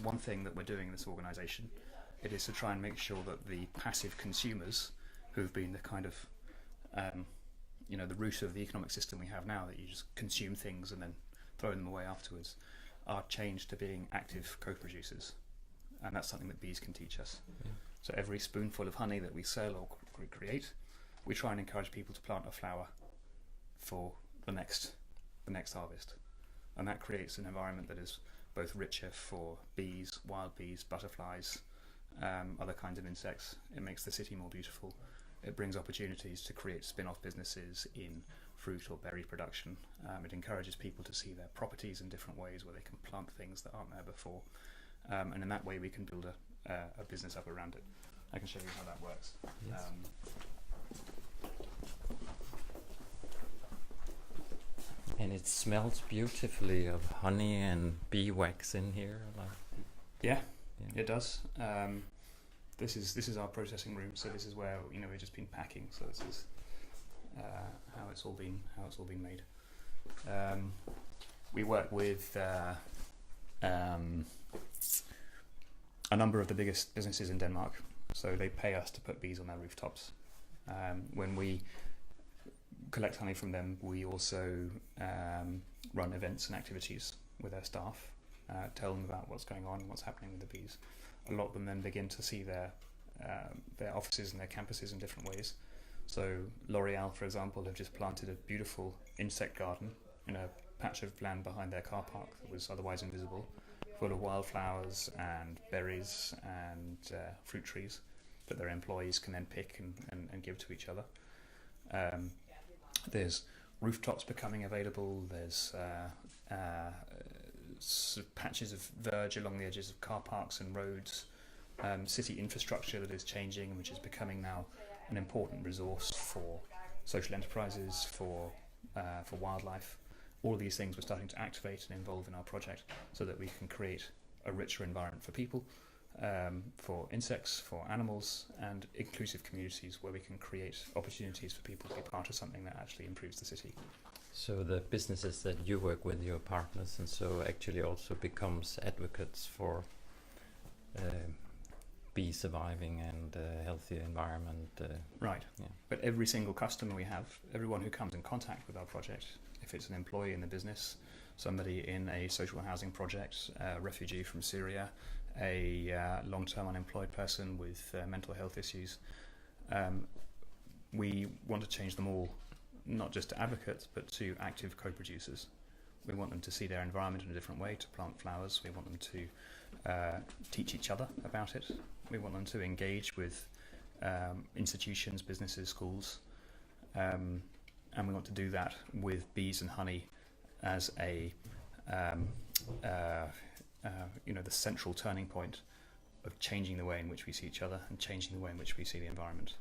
one thing that we're doing in this organisation, it is to try and make sure that the passive consumers, who've been the kind of the root of the economic system we have now, that you just consume things and then throw them away afterwards, are changed to being active co-producers. And that's something that bees can teach us. Yeah. So every spoonful of honey that we sell or create, we try and encourage people to plant a flower for the next harvest. And that creates an environment that is both richer for bees, wild bees, butterflies, other kinds of insects. It makes the city more beautiful. It brings opportunities to create spin-off businesses in fruit or berry production. It encourages people to see their properties in different ways, where they can plant things that aren't there before. And in that way we can build a business up around it. I can show you how that works. Yes. And it smells beautifully of honey and bee wax in here. Yeah, it does. This is our processing room. So this is where we've just been packing. So this is how it's all been made. We work with a number of the biggest businesses in Denmark. So they pay us to put bees on their rooftops. When we collect honey from them, we also run events and activities with their staff, tell them about what's going on and what's happening with the bees. A lot of them then begin to see their offices and their campuses in different ways. So L'Oreal, for example, have just planted a beautiful insect garden in a patch of land behind their car park that was otherwise invisible, full of wildflowers and berries and fruit trees that their employees can then pick and give to each other. There's rooftops becoming available. There's sort of patches of verge along the edges of car parks and roads. City infrastructure that is changing, which is becoming now an important resource for social enterprises, for wildlife. All of these things we're starting to activate and involve in our project so that we can create a richer environment for people, for insects, for animals, and inclusive communities where we can create opportunities for people to be part of something that actually improves the city. So the businesses that you work with, your partners, and so actually also becomes advocates for bee surviving and a healthy environment. Right. Yeah. But every single customer we have, everyone who comes in contact with our project, if it's an employee in the business, somebody in a social housing project, a refugee from Syria, a long-term unemployed person with mental health issues, we want to change them all, not just to advocates, but to active co-producers. We want them to see their environment in a different way, to plant flowers. We want them to teach each other about it. We want them to engage with institutions, businesses, schools. And we want to do that with bees and honey as the central turning point of changing the way in which we see each other and changing the way in which we see the environment.